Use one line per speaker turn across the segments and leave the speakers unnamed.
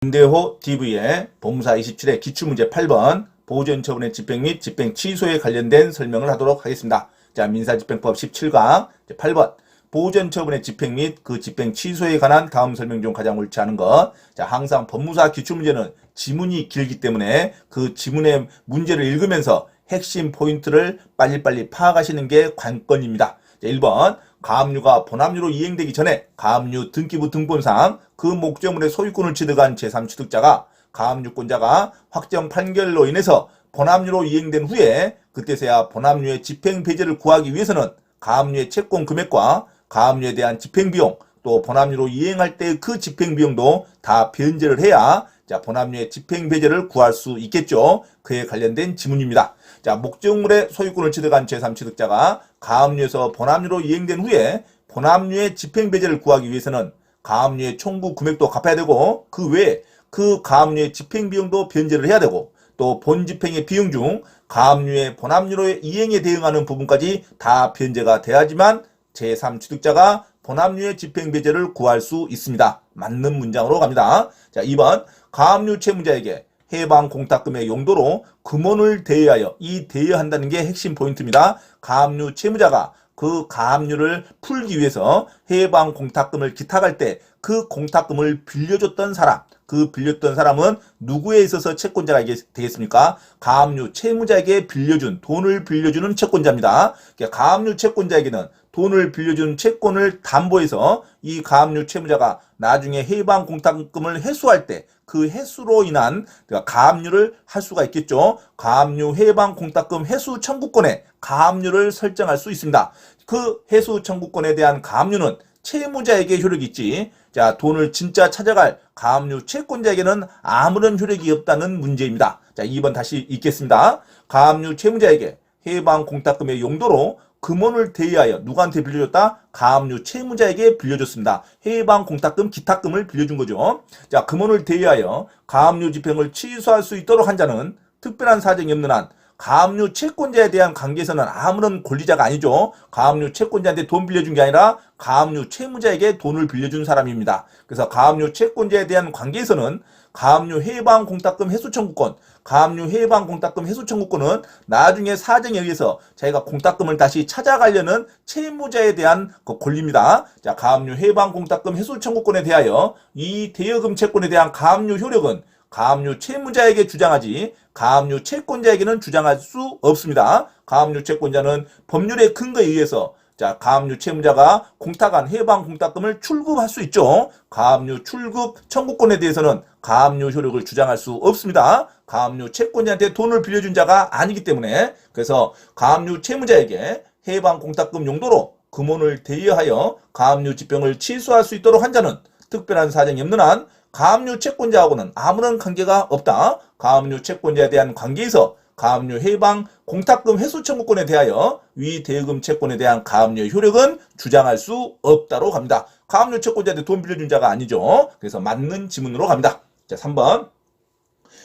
김대호 TV의 법무사 27의 기출문제 8번 보존처분의 집행 및 집행 취소에 관련된 설명을 하도록 하겠습니다. 자, 민사집행법 17강 8번 보존처분의 집행 및 그 집행 취소에 관한 다음 설명 중 가장 옳지 않은 것. 자, 항상 법무사 기출문제는 지문이 길기 때문에 그 지문의 문제를 읽으면서 핵심 포인트를 빨리빨리 파악하시는 게 관건입니다. 자, 1번 가압류가 본압류로 이행되기 전에 가압류 등기부 등본상 그 목적물의 소유권을 취득한 제3취득자가 가압류권자가 확정 판결로 인해서 본압류로 이행된 후에 그때서야 본압류의 집행 배제를 구하기 위해서는 가압류의 채권 금액과 가압류에 대한 집행비용 또 본압류로 이행할 때 그 집행비용도 다 변제를 해야 자, 본압류의 집행배제를 구할 수 있겠죠. 그에 관련된 지문입니다. 자, 목적물의 소유권을 취득한 제3취득자가 가압류에서 본압류로 이행된 후에 본압류의 집행배제를 구하기 위해서는 가압류의 청구 금액도 갚아야 되고 그 외에 그 가압류의 집행비용도 변제를 해야 되고 또 본집행의 비용 중 가압류의 본압류로의 이행에 대응하는 부분까지 다 변제가 돼야지만 제3취득자가 본압류의 집행배제를 구할 수 있습니다. 맞는 문장으로 갑니다. 자, 2번 가압류 채무자에게 해방 공탁금의 용도로 금원을 대여하여 이 대여한다는 게 핵심 포인트입니다. 가압류 채무자가 그 가압류를 풀기 위해서 해방 공탁금을 기탁할 때 그 공탁금을 빌려줬던 사람, 그 빌렸던 사람은 누구에 있어서 채권자가 되겠습니까? 가압류 채무자에게 빌려준, 돈을 빌려주는 채권자입니다. 가압류 채권자에게는 돈을 빌려준 채권을 담보해서 이 가압류 채무자가 나중에 해방 공탁금을 회수할 때 그 회수로 인한 가압류를 할 수가 있겠죠. 가압류 해방 공탁금 회수 청구권에 가압류를 설정할 수 있습니다. 그 회수 청구권에 대한 가압류는 채무자에게 효력이 있지. 자, 돈을 진짜 찾아갈 가압류 채권자에게는 아무런 효력이 없다는 문제입니다. 자, 2번 다시 읽겠습니다. 가압류 채무자에게 해방 공탁금의 용도로 금원을 대여하여 누구한테 빌려줬다? 가압류 채무자에게 빌려줬습니다. 해방 공탁금 기탁금을 빌려준 거죠. 자, 금원을 대여하여 가압류 집행을 취소할 수 있도록 한 자는 특별한 사정이 없는 한 가압류 채권자에 대한 관계에서는 아무런 권리자가 아니죠. 가압류 채권자한테 돈 빌려준 게 아니라 가압류 채무자에게 돈을 빌려준 사람입니다. 그래서 가압류 채권자에 대한 관계에서는 가압류 해방 공탁금 회수 청구권, 가압류 해방 공탁금 회수 청구권은 나중에 사정에 의해서 자기가 공탁금을 다시 찾아가려는 채무자에 대한 그 권리입니다. 자, 가압류 해방 공탁금 회수 청구권에 대하여 이 대여금 채권에 대한 가압류 효력은 가압류 채무자에게 주장하지 가압류 채권자에게는 주장할 수 없습니다. 가압류 채권자는 법률의 근거에 의해서 자, 가압류 채무자가 공탁한 해방 공탁금을 출급할 수 있죠. 가압류 출급 청구권에 대해서는 가압류 효력을 주장할 수 없습니다. 가압류 채권자한테 돈을 빌려준 자가 아니기 때문에 그래서 가압류 채무자에게 해방 공탁금 용도로 금원을 대여하여 가압류 집행을 취소할 수 있도록 한 자는 특별한 사정이 없는 한 가압류 채권자하고는 아무런 관계가 없다. 가압류 채권자에 대한 관계에서 가압류 해방 공탁금 회수 청구권에 대하여 위 대여금 채권에 대한 가압류의 효력은 주장할 수 없다로 갑니다. 가압류 채권자한테 돈 빌려준 자가 아니죠. 그래서 맞는 지문으로 갑니다. 자, 3번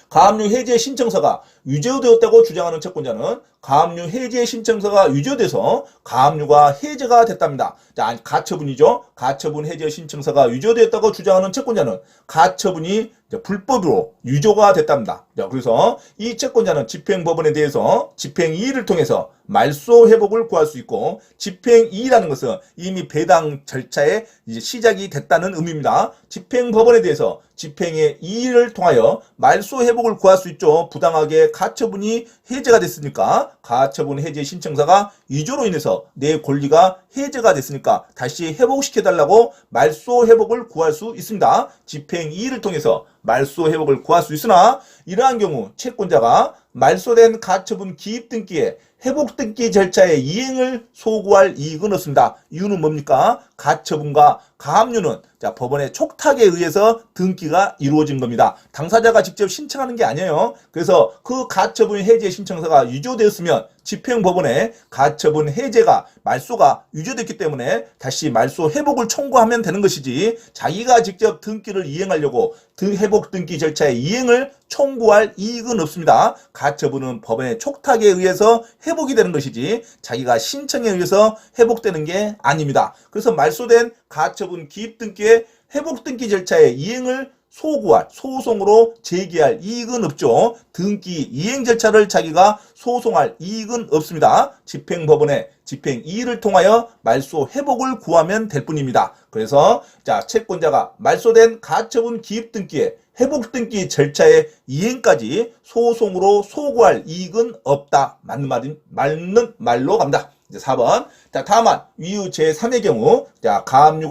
가압류 해제 신청서가 위조되었다고 주장하는 채권자는 가압류 해제 신청서가 위조돼서 가압류가 해제가 됐답니다. 자, 가처분이죠. 가처분 해제 신청서가 위조되었다고 주장하는 채권자는 가처분이 불법으로 위조가 됐답니다. 자, 그래서 이 채권자는 집행법원에 대해서 집행이의를 통해서 말소 회복을 구할 수 있고 집행이의라는 것은 이미 배당 절차에 이제 시작이 됐다는 의미입니다. 집행법원에 대해서 집행의 이의를 통하여 말소 회복을 구할 수 있죠. 부당하게 가처분이 해제가 됐으니까 가처분 해제 신청서가 위조로 인해서 내 권리가 해제가 됐으니까 다시 회복시켜달라고 말소 회복을 구할 수 있습니다. 집행이의를 통해서 말소 회복을 구할 수 있으나 이러한 경우 채권자가 말소된 가처분 기입 등기에 회복 등기 절차의 이행을 소구할 이익은 없습니다. 이유는 뭡니까? 가처분과 가압류는 자, 법원의 촉탁에 의해서 등기가 이루어진 겁니다. 당사자가 직접 신청하는 게 아니에요. 그래서 그 가처분 해제 신청서가 위조되었으면 집행법원에 가처분 해제가 말소가 위조됐기 때문에 다시 말소 회복을 청구하면 되는 것이지 자기가 직접 등기를 이행하려고 회복 등기 절차의 이행을 청구할 이익은 없습니다. 가처분은 법원의 촉탁에 의해서 회복이 되는 것이지 자기가 신청에 의해서 회복되는 게 아닙니다. 그래서 말소된 가처분 기입 등기의 회복 등기 절차의 이행을 소구할, 소송으로 제기할 이익은 없죠. 등기 이행 절차를 자기가 소송할 이익은 없습니다. 집행법원의 집행이의를 통하여 말소 회복을 구하면 될 뿐입니다. 그래서 자, 채권자가 말소된 가처분 기입 등기에 회복 등기 절차의 이행까지 소송으로 소구할 이익은 없다. 맞는 말로 갑니다. 이제 4번. 자, 다만 위의 제3의 경우 자, 가압류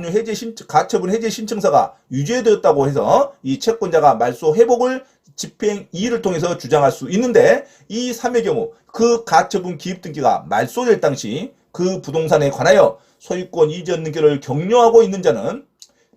해제 가처분 해제 신청서가 유죄되었다고 해서 이 채권자가 말소 회복을 집행이의를 통해서 주장할 수 있는데 이 3의 경우 그 가처분 기입 등기가 말소될 당시 그 부동산에 관하여 소유권 이전 등기를 격려하고 있는 자는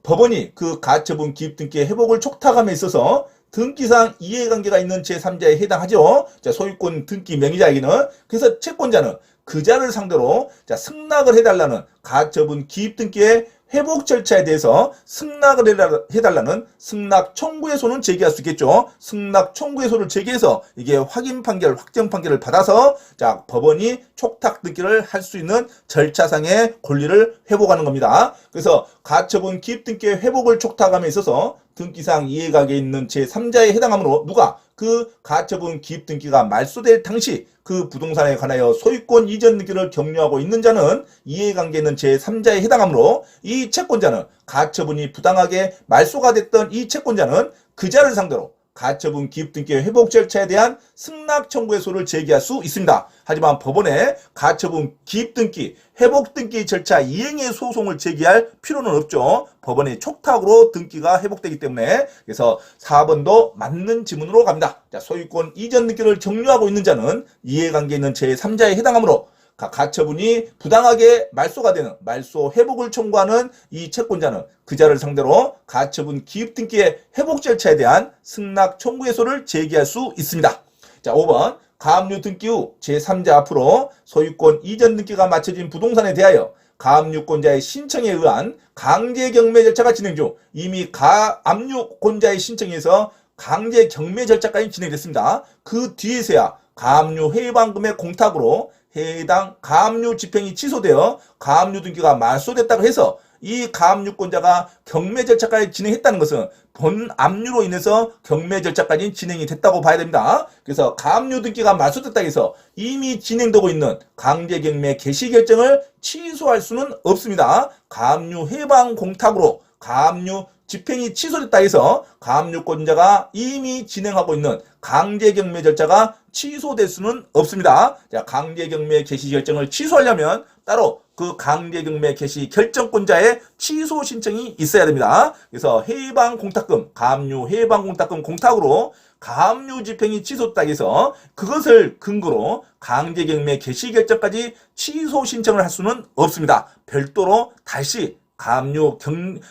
법원이 그 가처분 기입 등기의 회복을 촉탁함에 있어서 등기상 이해관계가 있는 제3자에 해당하죠. 자, 소유권 등기 명의자에게는. 그래서 채권자는 그 자를 상대로 자, 승낙을 해달라는 가처분 기입 등기의 회복 절차에 대해서 승낙을 해달라는 승낙 청구해소는 제기할 수 있겠죠. 승낙 청구해소를 제기해서 이게 확인 판결, 확정 판결을 받아서 자, 법원이 촉탁 등기를 할 수 있는 절차상의 권리를 회복하는 겁니다. 그래서 가처분 기입 등기의 회복을 촉탁함에 있어서 등기상 이해관계에 있는 제3자에 해당하므로 누가 그 가처분 기입 등기가 말소될 당시 그 부동산에 관하여 소유권 이전 등기를 격려하고 있는 자는 이해관계에 있는 제3자에 해당하므로 이 채권자는 가처분이 부당하게 말소가 됐던 이 채권자는 그 자를 상대로 가처분 기입 등기의 회복 절차에 대한 승낙 청구해소를 제기할 수 있습니다. 하지만 법원에 가처분 기입 등기, 회복 등기 절차 이행의 소송을 제기할 필요는 없죠. 법원의 촉탁으로 등기가 회복되기 때문에. 그래서 4번도 맞는 지문으로 갑니다. 자, 소유권 이전 등기를 격려하고 있는 자는 이해관계에 있는 제3자에 해당하므로 가처분이 부당하게 말소가 되는 말소 회복을 청구하는 이 채권자는 그 자를 상대로 가처분 기입 등기의 회복 절차에 대한 승낙 청구해소를 제기할 수 있습니다. 자, 5번. 가압류 등기 후 제3자 앞으로 소유권 이전 등기가 마쳐진 부동산에 대하여 가압류권자의 신청에 의한 강제 경매 절차가 진행 중 이미 가압류권자의 신청에 의해서 강제 경매 절차까지 진행됐습니다. 그 뒤에서야 가압류 해방금의 공탁으로 해당 가압류 집행이 취소되어 가압류 등기가 말소됐다고 해서 이 가압류권자가 경매 절차까지 진행했다는 것은 본 압류로 인해서 경매 절차까지 진행이 됐다고 봐야 됩니다. 그래서 가압류 등기가 말소됐다고 해서 이미 진행되고 있는 강제경매 개시 결정을 취소할 수는 없습니다. 가압류 해방 공탁으로 가압류 집행이 취소됐다 해서 가압류권자가 이미 진행하고 있는 강제경매 절차가 취소될 수는 없습니다. 자, 강제경매 개시 결정을 취소하려면 따로 그 강제경매 개시 결정권자의 취소 신청이 있어야 됩니다. 그래서 해방 공탁금, 가압류 해방 공탁금 공탁으로 가압류 집행이 취소됐다 해서 그것을 근거로 강제경매 개시 결정까지 취소 신청을 할 수는 없습니다. 별도로 다시 가압류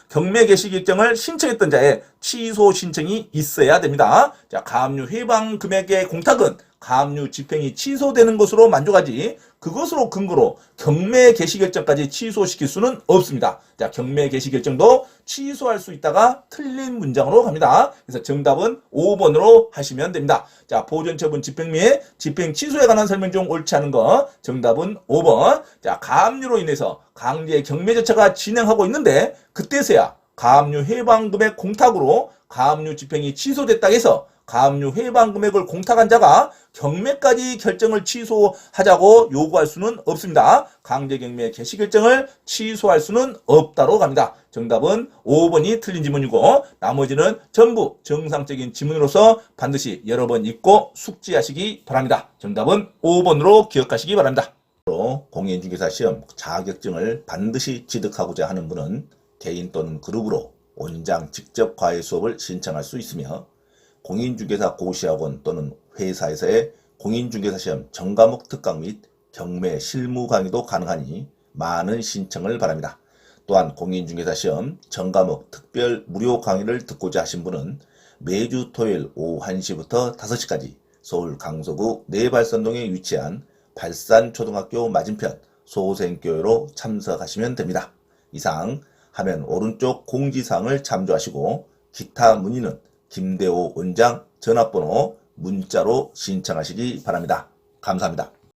경매 개시 결정을 신청했던 자의 취소 신청이 있어야 됩니다. 자, 가압류 해방 금액의 공탁은 가압류 집행이 취소되는 것으로 만족하지 그것으로 근거로 경매 개시 결정까지 취소시킬 수는 없습니다. 자, 경매 개시 결정도 취소할 수 있다가 틀린 문장으로 갑니다. 그래서 정답은 5번으로 하시면 됩니다. 자, 보존처분 집행 및 집행 취소에 관한 설명 중 옳지 않은 거 정답은 5번. 자, 가압류로 인해서 강제 경매 절차가 진행하고 있는데 그때서야 가압류 해방금액 공탁으로 가압류 집행이 취소됐다 해서 가압류 해방 금액을 공탁한 자가 경매까지 결정을 취소하자고 요구할 수는 없습니다. 강제경매 개시 결정을 취소할 수는 없다로 갑니다. 정답은 5번이 틀린 지문이고 나머지는 전부 정상적인 지문으로서 반드시 여러 번 읽고 숙지하시기 바랍니다. 정답은 5번으로 기억하시기 바랍니다. 공인중개사 시험 자격증을 반드시 취득하고자 하는 분은 개인 또는 그룹으로 원장 직접 과외 수업을 신청할 수 있으며 공인중개사 고시학원 또는 회사에서의 공인중개사 시험 전과목 특강 및 경매 실무 강의도 가능하니 많은 신청을 바랍니다. 또한 공인중개사 시험 전과목 특별 무료 강의를 듣고자 하신 분은 매주 토요일 오후 1시부터 5시까지 서울 강서구 내발산동에 위치한 발산초등학교 맞은편 소생교회로 참석하시면 됩니다. 이상 화면 오른쪽 공지사항을 참조하시고 기타 문의는 김대호 원장 전화번호 문자로 신청하시기 바랍니다. 감사합니다.